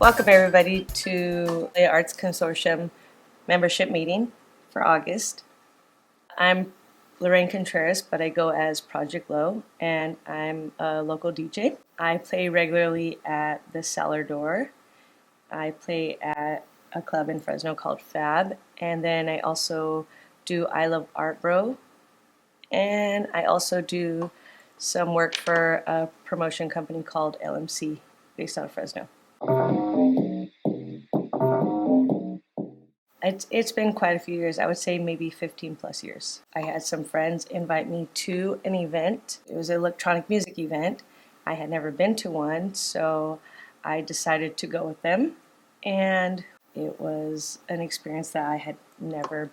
Welcome everybody to the Arts Consortium membership meeting for August. I'm Lorraine Contreras, but I go as ProjectLO, and I'm a local DJ. I play regularly at the Cellar Door. I play at a club in Fresno called Fab, and then I also do I Love Art Bro, and I also do some work for a promotion company called LMC based out of Fresno. It's been quite a few years. I would say maybe 15 plus years. I had some friends invite me to an event. It was an electronic music event. I had never been to one, so I decided to go with them. And it was an experience that I had never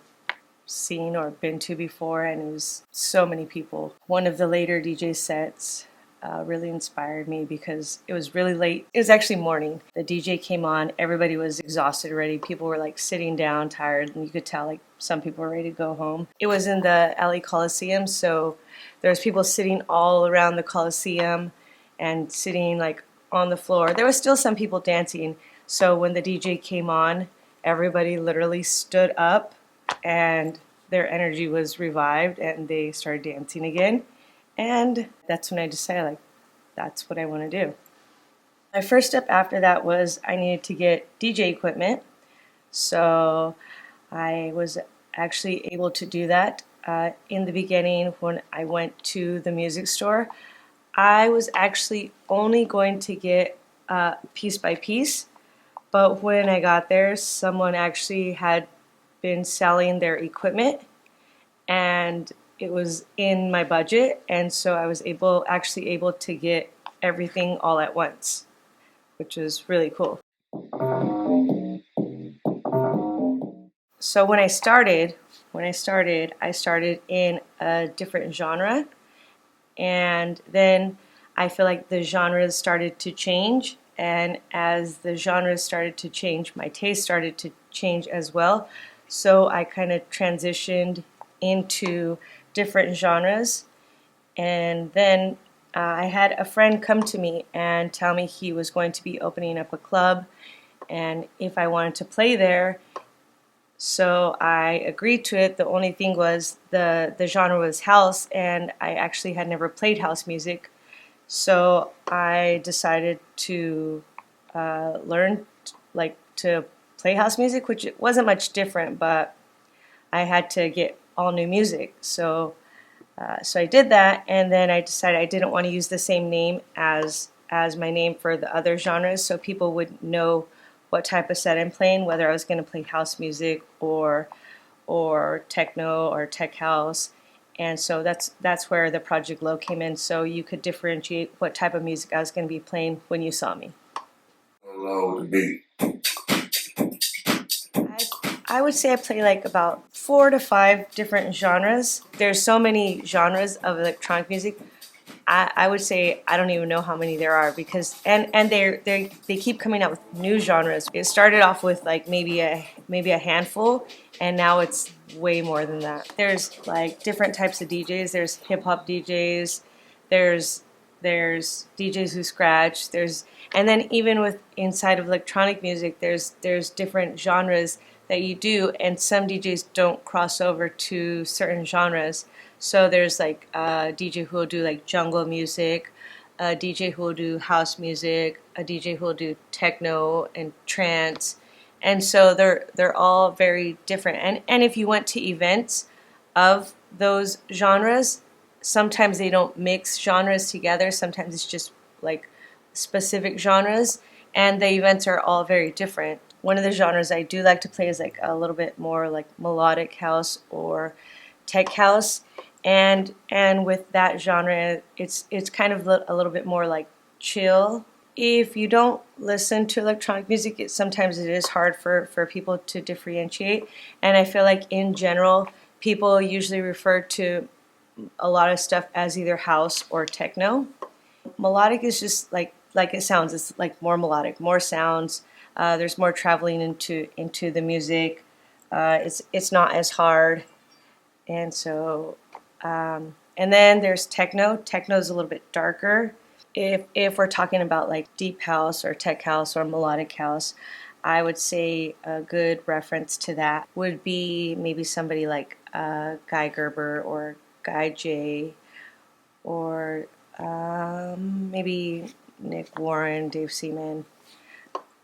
seen or been to before, and it was so many people. One of the later DJ sets really inspired me because it was really late. It was actually morning. The DJ came on, everybody was exhausted already. People were like sitting down, tired, and you could tell like some people were ready to go home. It was in the LA Coliseum, so there was people sitting all around the Coliseum and sitting like on the floor. There was still some people dancing, so when the DJ came on, everybody literally stood up and their energy was revived and they started dancing again. And that's when I decided, like, that's what I want to do. My first step after that was I needed to get DJ equipment. So I was actually able to do that. In the beginning, when I went to the music store, I was actually only going to get piece by piece. But when I got there, someone actually had been selling their equipment, and it was in my budget, and so I was actually able to get everything all at once, which was really cool. So when I started, I started in a different genre, and then I feel like the genres started to change, and as the genres started to change, my taste started to change as well. So I kind of transitioned into different genres, and then I had a friend come to me and tell me he was going to be opening up a club and if I wanted to play there. So I agreed to it. The only thing was the genre was house, and I actually had never played house music. So I decided to learn like to play house music, which wasn't much different, but I had to get all new music. So I did that, and then I decided I didn't want to use the same name as my name for the other genres, so people would know what type of set I'm playing, whether I was going to play house music or techno or tech house. And so that's where the ProjectLO came in, so you could differentiate what type of music I was going to be playing when you saw me. Low the beat. I would say I play like about 4 to 5 different genres. There's so many genres of electronic music. I would say I don't even know how many there are, because and they keep coming out with new genres. It started off with like maybe a handful, and now it's way more than that. There's like different types of DJs. There's hip hop DJs. There's DJs who scratch. And then even with inside of electronic music, there's different genres that you do, and some DJs don't cross over to certain genres. So there's like a DJ who will do like jungle music, a DJ who will do house music, a DJ who will do techno and trance, and so they're all very different. And if you went to events of those genres, sometimes they don't mix genres together. Sometimes it's just like specific genres, and the events are all very different. One of the genres I do like to play is like a little bit more like melodic house or tech house, and with that genre, it's kind of a little bit more like chill. If you don't listen to electronic music, sometimes it is hard for people to differentiate, and I feel like in general, people usually refer to a lot of stuff as either house or techno. Melodic is just like it sounds. It's like more melodic, more sounds. There's more traveling into the music. It's not as hard, and so and then there's techno. Techno is a little bit darker. if we're talking about like deep house or tech house or melodic house, I would say a good reference to that would be maybe somebody like Guy Gerber or Guy J, or maybe Nick Warren, Dave Seaman.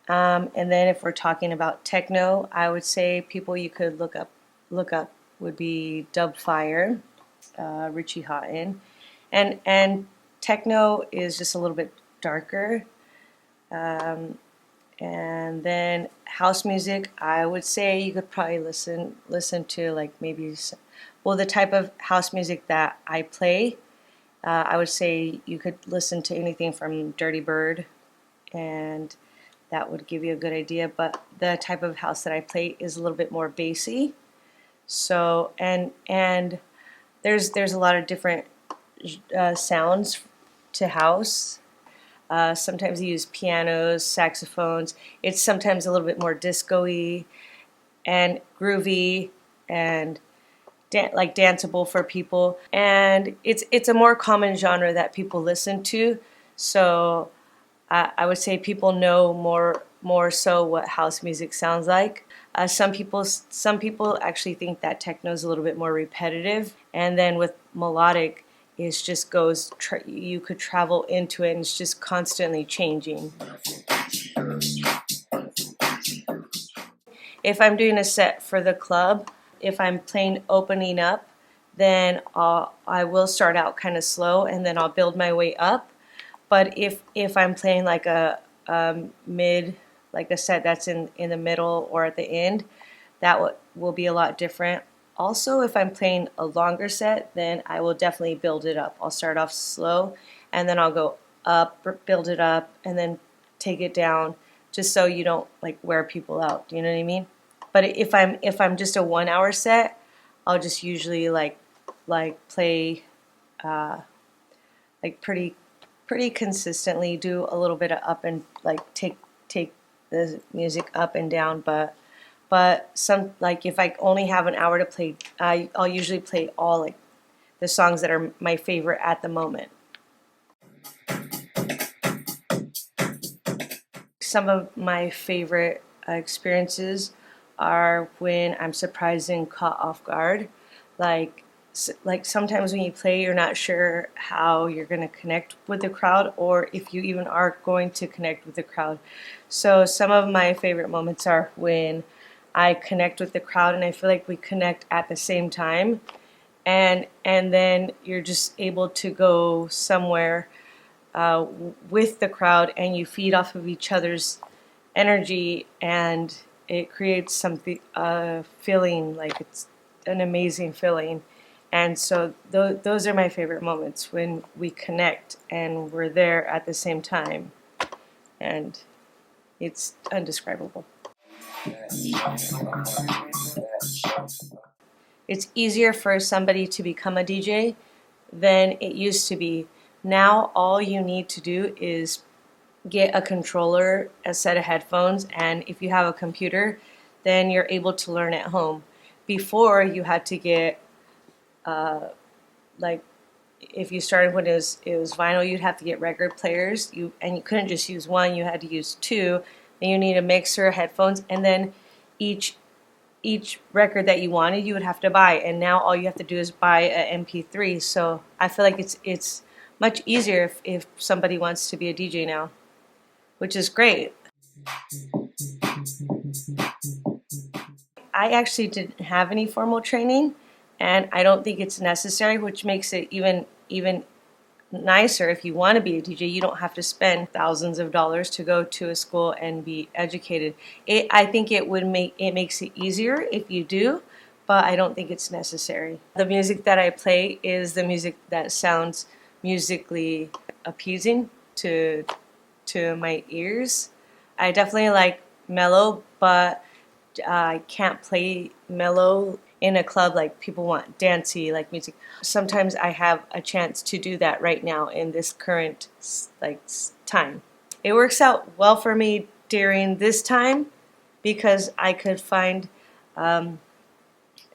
And then if we're talking about techno, I would say people you could look up would be Dubfire, Richie Houghton, and techno is just a little bit darker. And then house music, I would say you could probably listen to like maybe, well, the type of house music that I play. I would say you could listen to anything from Dirty Bird, and that would give you a good idea. But the type of house that I play is a little bit more bassy. So and there's a lot of different sounds to house. Sometimes you use pianos, saxophones. It's sometimes a little bit more disco-y and groovy and like danceable for people. And it's a more common genre that people listen to. So I would say people know more so what house music sounds like. Some people actually think that techno is a little bit more repetitive, and then with melodic, it just goes. You could travel into it, and it's just constantly changing. If I'm doing a set for the club, if I'm playing opening up, then I will start out kind of slow, and then I'll build my way up. But if I'm playing like a mid, like a set that's in the middle or at the end, that will be a lot different. Also, if I'm playing a longer set, then I will definitely build it up. I'll start off slow, and then I'll go up, build it up, and then take it down, just so you don't like wear people out. Do you know what I mean? But if I'm just a 1 hour set, I'll just usually like play like pretty consistently, do a little bit of up and like take the music up and down, but some, like if I only have an hour to play, I'll usually play all like the songs that are my favorite at the moment. Some of my favorite experiences are when I'm surprised and caught off guard. Like like sometimes when you play, you're not sure how you're going to connect with the crowd, or if you even are going to connect with the crowd. So some of my favorite moments are when I connect with the crowd and I feel like we connect at the same time, and then you're just able to go somewhere with the crowd, and you feed off of each other's energy, and it creates something, feeling like it's an amazing feeling. And so those are my favorite moments, when we connect and we're there at the same time, and it's undescribable. It's easier for somebody to become a DJ than it used to be. Now all you need to do is get a controller, a set of headphones, and if you have a computer, then you're able to learn at home. Before, you had to get like, if you started when it was vinyl, you'd have to get record players. You couldn't just use one; you had to use two. Then you need a mixer, headphones, and then each record that you wanted, you would have to buy. And now all you have to do is buy a MP3. So I feel like it's much easier if somebody wants to be a DJ now, which is great. I actually didn't have any formal training, and I don't think it's necessary, which makes it even nicer. If you want to be a DJ, you don't have to spend thousands of dollars to go to a school and be educated. I think it makes it easier if you do, but I don't think it's necessary. The music that I play is the music that sounds musically appeasing to my ears. I definitely like mellow, but I can't play mellow in a club. Like, people want dancey like music. Sometimes I have a chance to do that right now in this current time. It works out well for me during this time because I could find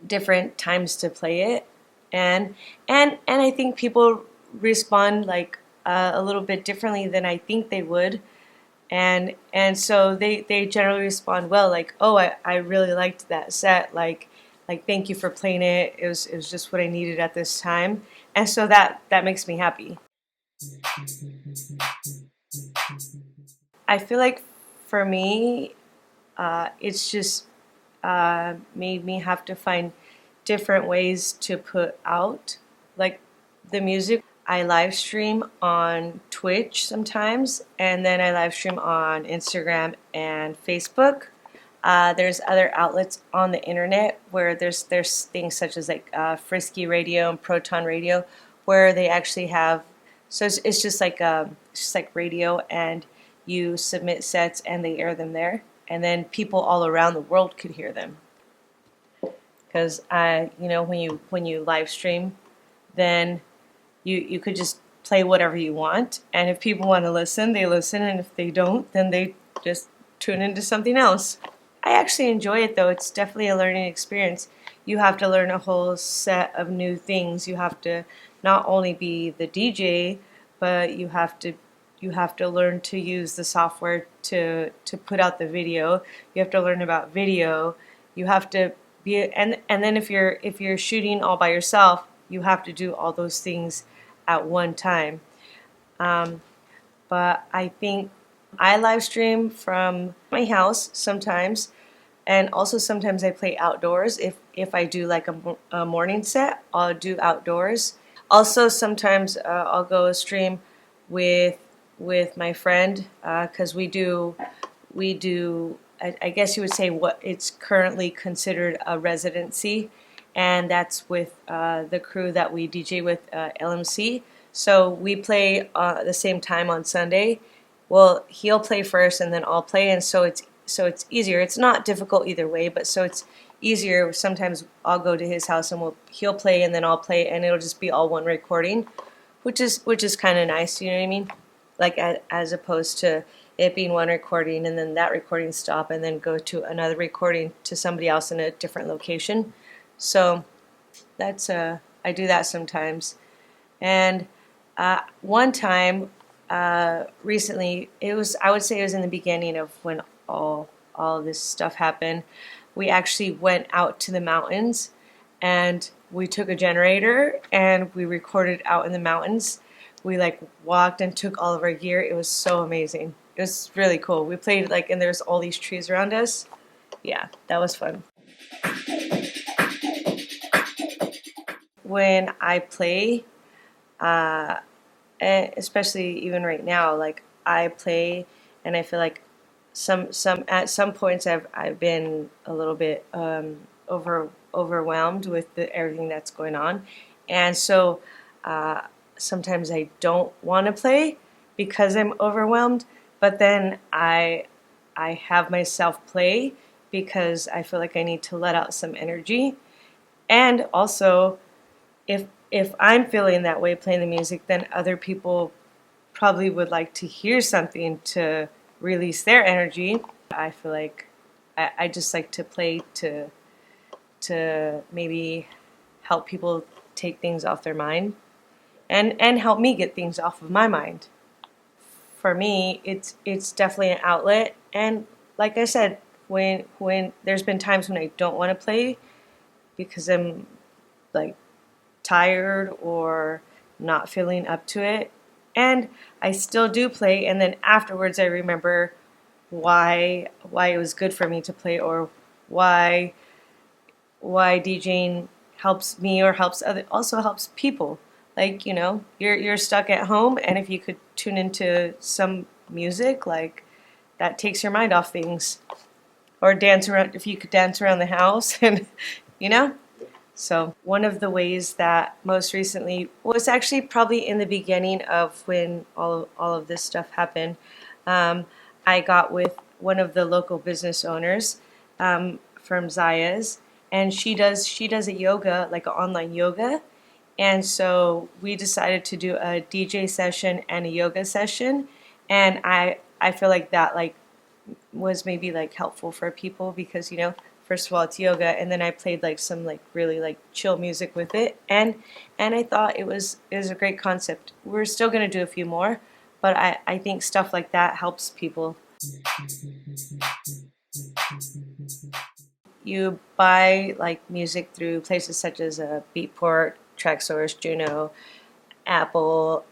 different times to play it, and I think people respond like a little bit differently than I think they would. And so they generally respond well, like, oh, I really liked that set, like thank you for playing it. It was just what I needed at this time. And so that makes me happy. I feel like for me, it's just made me have to find different ways to put out like the music. I live stream on Twitch sometimes, and then I live stream on Instagram and Facebook. There's other outlets on the internet where there's things such as like Frisky Radio and Proton Radio, where they actually have. So it's just like radio, and you submit sets and they air them there, and then people all around the world could hear them. Because when you live stream, then you could just play whatever you want, and if people want to listen, they listen, and if they don't, then they just tune into something else. I actually enjoy it though. It's definitely a learning experience. You have to learn a whole set of new things. You have to not only be the DJ, but you have to learn to use the software to put out the video. You have to learn about video. You have to and then if you're shooting all by yourself, you have to do all those things at one time. But I think I live stream from my house sometimes, and also sometimes I play outdoors. If I do like a morning set, I'll do outdoors. Also, sometimes I'll go stream with my friend, because we do I guess you would say what it's currently considered a residency, and that's with the crew that we DJ with, LMC. So we play the same time on Sunday. Well, he'll play first and then I'll play, and so it's easier. It's not difficult either way, but so it's easier. Sometimes I'll go to his house and he'll play and then I'll play, and it'll just be all one recording, which is kind of nice. You know what I mean? Like as opposed to it being one recording and then that recording stop and then go to another recording to somebody else in a different location. So that's I do that sometimes. And one time recently, I would say it was in the beginning of when all this stuff happened. We actually went out to the mountains and we took a generator and we recorded out in the mountains. We like walked and took all of our gear. It was so amazing. It was really cool. We played like, and there's all these trees around us. Yeah, that was fun. When I play, and especially even right now, like I play, and I feel like some at some points I've been a little bit overwhelmed with everything that's going on, and so sometimes I don't want to play because I'm overwhelmed. But then I have myself play because I feel like I need to let out some energy, and also if I'm feeling that way playing the music, then other people probably would like to hear something to release their energy. I feel like I just like to play to maybe help people take things off their mind and help me get things off of my mind. For me, it's definitely an outlet, and like I said, when there's been times when I don't want to play because I'm like tired or not feeling up to it, and I still do play, and then afterwards I remember why it was good for me to play, or why DJing helps me or also helps people. Like, you're stuck at home, and if you could tune into some music, like that takes your mind off things. Or dance around, if you could dance around the house, and you know. So one of the ways that most recently was actually probably in the beginning of when all of this stuff happened. I got with one of the local business owners from Zaya's, and she does a yoga, like an online yoga, and so we decided to do a DJ session and a yoga session, and I feel like that like was maybe like helpful for people because First of all, it's yoga, and then I played like some like really like chill music with it, and I thought it was a great concept. We're still gonna do a few more, but I think stuff like that helps people. You buy like music through places such as Beatport, Traxsource, Juno, Apple,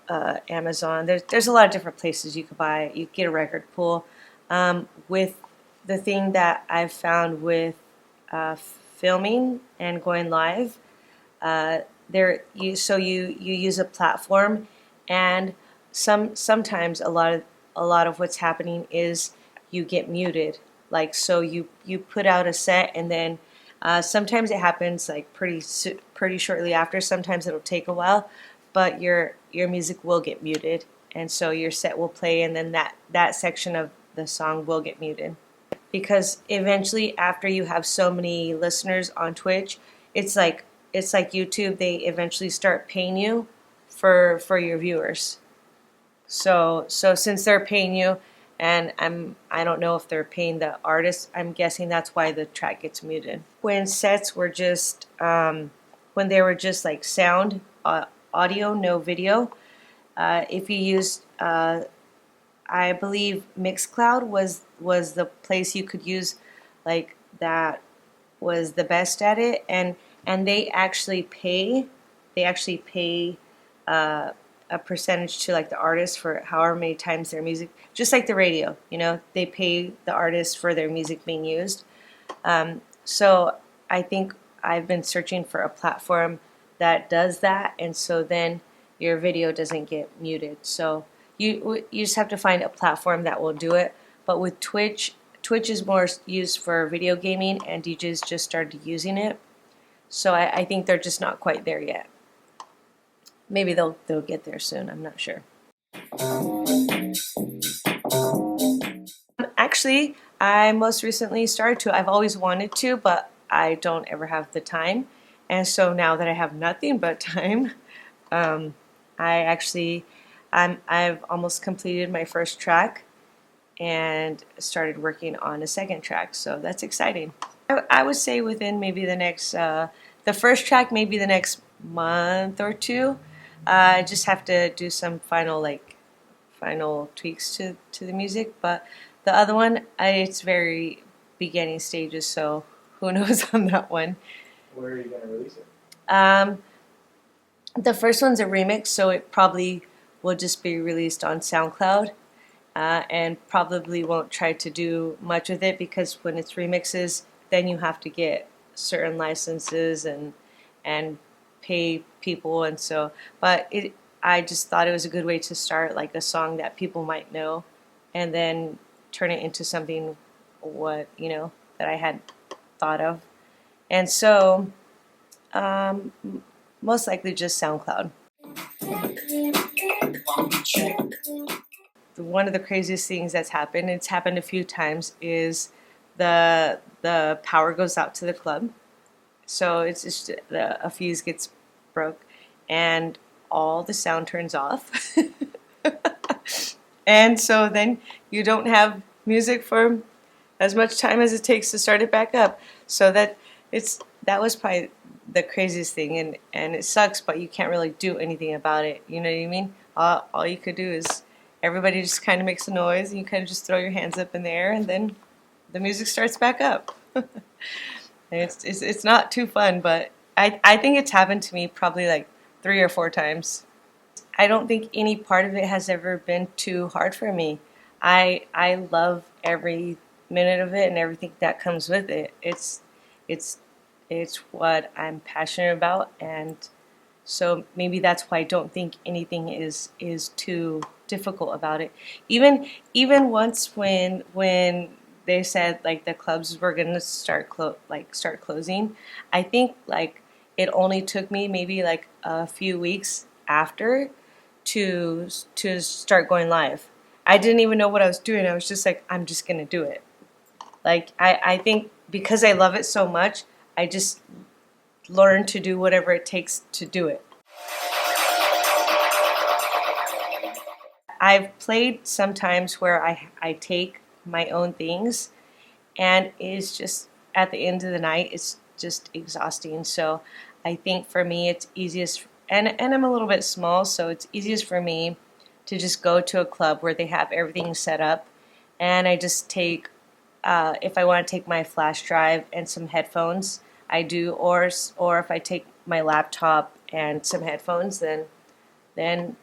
Amazon. There's a lot of different places you could buy it. You could get a record pool. With the thing that I've found with filming and going live, you use a platform, and sometimes a lot of what's happening is you get muted. Like, so you put out a set, and then sometimes it happens like pretty shortly after. Sometimes it'll take a while, but your music will get muted, and so your set will play, and then that section of the song will get muted. Because eventually, after you have so many listeners on Twitch, it's like YouTube. They eventually start paying you for your viewers. So since they're paying you, and I don't know if they're paying the artist, I'm guessing that's why the track gets muted. When sets were just when they were just like sound, audio, no video. If you used, I believe Mixcloud was the place you could use, like that was the best at it, and they actually pay a percentage to like the artist for however many times their music, just like the radio, they pay the artist for their music being used. So I think I've been searching for a platform that does that, and so then your video doesn't get muted. So you just have to find a platform that will do it. But with Twitch is more used for video gaming, and DJs just started using it. So I think they're just not quite there yet. Maybe they'll get there soon. I'm not sure. Actually, I most recently started to. I've always wanted to, but I don't ever have the time. And so now that I have nothing but time, I've almost completed my first track and started working on a second track. So that's exciting. I would say within maybe the first track, maybe the next month or two. I just have to do some final tweaks to the music, but the other one, it's very beginning stages, so who knows on that one. Where are you going to release it? The first one's a remix, so it probably will just be released on SoundCloud, and probably won't try to do much with it, because when it's remixes, then you have to get certain licenses and pay people, and so, but I just thought it was a good way to start, like a song that people might know, and then turn it into something that I had thought of. And so most likely just SoundCloud. One of the craziest things that's happened, it's happened a few times, is the power goes out to the club. So it's just a fuse gets broke, and all the sound turns off. And so then you don't have music for as much time as it takes to start it back up. So that was probably the craziest thing, and it sucks, but you can't really do anything about it. You know what I mean? All you could do is everybody just kind of makes a noise, and you kind of just throw your hands up in the air, and then the music starts back up. It's not too fun, but I think it's happened to me probably like 3 or 4 times. I don't think any part of it has ever been too hard for me. I love every minute of it and everything that comes with it. It's what I'm passionate about, and so maybe that's why I don't think anything is too difficult about it. Even once when they said like the clubs were gonna start closing, I think like it only took me maybe like a few weeks after to start going live. I didn't even know what I was doing. I was just like, I'm just gonna do it. Like I think because I love it so much, I just learned to do whatever it takes to do it. I've played sometimes where I take my own things, and it's just at the end of the night, it's just exhausting. So I think for me, it's easiest, and I'm a little bit small, so it's easiest for me to just go to a club where they have everything set up, and I just take, if I want to take my flash drive and some headphones, I do, or if I take my laptop and some headphones, then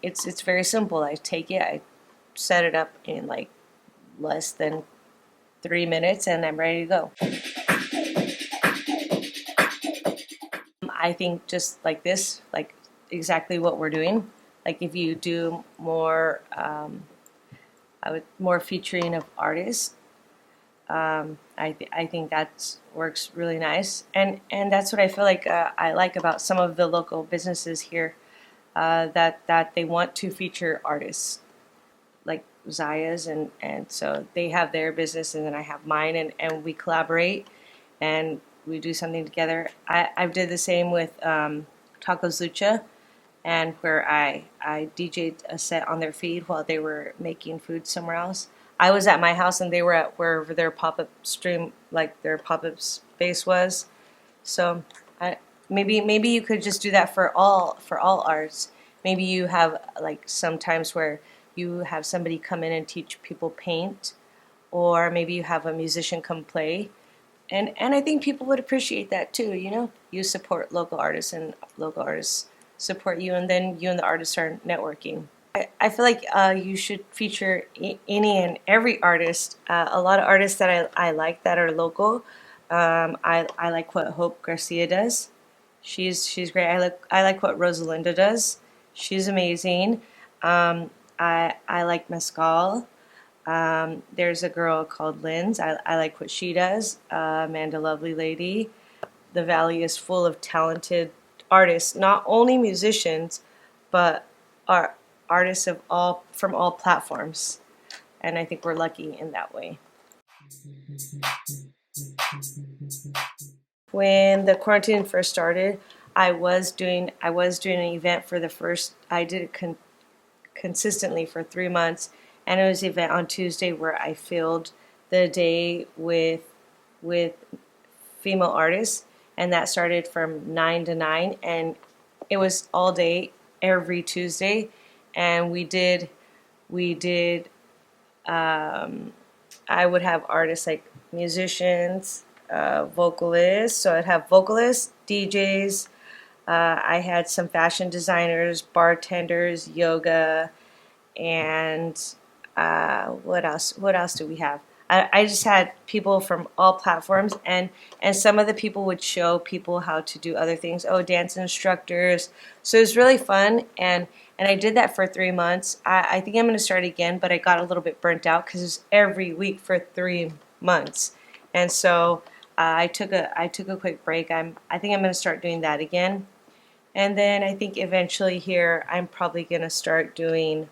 it's very simple. I take it, I set it up in like less than 3 minutes, and I'm ready to go. I think just like this, like exactly what we're doing. Like if you do more, more featuring of artists. I think that works really nice, and that's what I feel like I like about some of the local businesses here, that they want to feature artists like Zaya's, and so they have their business and then I have mine, and we collaborate and we do something together. I did the same with Tacos Lucha, and where I DJ'd a set on their feed while they were making food somewhere else. I was at my house and they were at wherever their pop-up stream, like their pop-up space was. So maybe you could just do that for all arts. Maybe you have like sometimes where you have somebody come in and teach people paint, or maybe you have a musician come play. And I think people would appreciate that too, you know? You support local artists and local artists support you, and then you and the artists are networking. I feel like you should feature any and every artist. A lot of artists that I like that are local. I like what Hope Garcia does. She's great. I like what Rosalinda does. She's amazing. I like Mescal. There's a girl called Linz. I like what she does. Amanda, lovely lady. The Valley is full of talented artists, not only musicians, but artists of from all platforms. And I think we're lucky in that way. When the quarantine first started, I was doing an event for the first. I did it consistently for 3 months, and it was an event on Tuesday where I filled the day with female artists, and that started from 9 to 9, and it was all day every Tuesday, and we did I would have artists like musicians, vocalists, so I'd have vocalists, DJs, I had some fashion designers, bartenders, yoga, and what else? What else do we have? I just had people from all platforms, and some of the people would show people how to do other things. Oh, dance instructors. So it was really fun, and I did that for 3 months. I think I'm going to start again, but I got a little bit burnt out because it was every week for 3 months, and so I took a quick break. I think I'm going to start doing that again, and then I think eventually here I'm probably going to start doing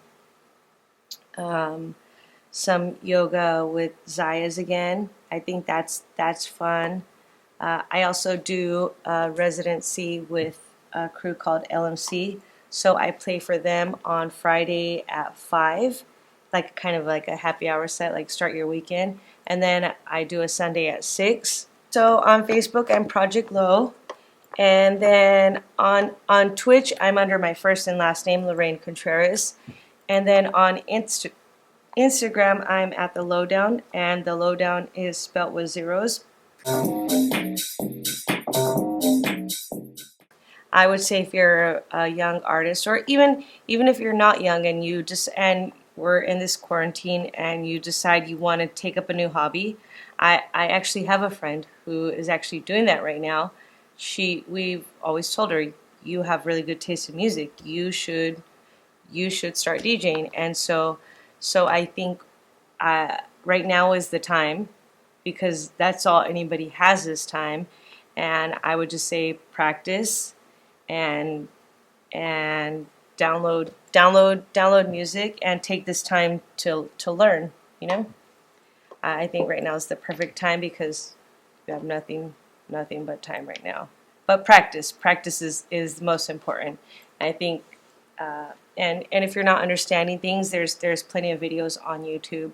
some yoga with Zaya's again. I think that's fun. I also do a residency with a crew called LMC, so I play for them on Friday at 5, like kind of like a happy hour set, like start your weekend, and then I do a Sunday at 6. So on Facebook I'm ProjectLO, and then on Twitch I'm under my first and last name, Lorraine Contreras, and then on Instagram, I'm at the Lowdown, and the Lowdown is spelt with zeros. I would say if you're a young artist, or even if you're not young and and we're in this quarantine and you decide you want to take up a new hobby, I actually have a friend who is actually doing that right now. We've always told her, you have really good taste in music. You should start DJing, and so I think right now is the time, because that's all anybody has this time, and I would just say practice and download music and take this time to learn. You know, I think right now is the perfect time because you have nothing but time right now. But practice is most important. I think. And if you're not understanding things, there's plenty of videos on YouTube,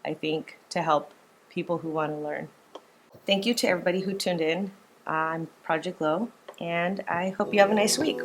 I think, to help people who want to learn. Thank you to everybody who tuned in. I'm ProjectLO, and I hope you have a nice week.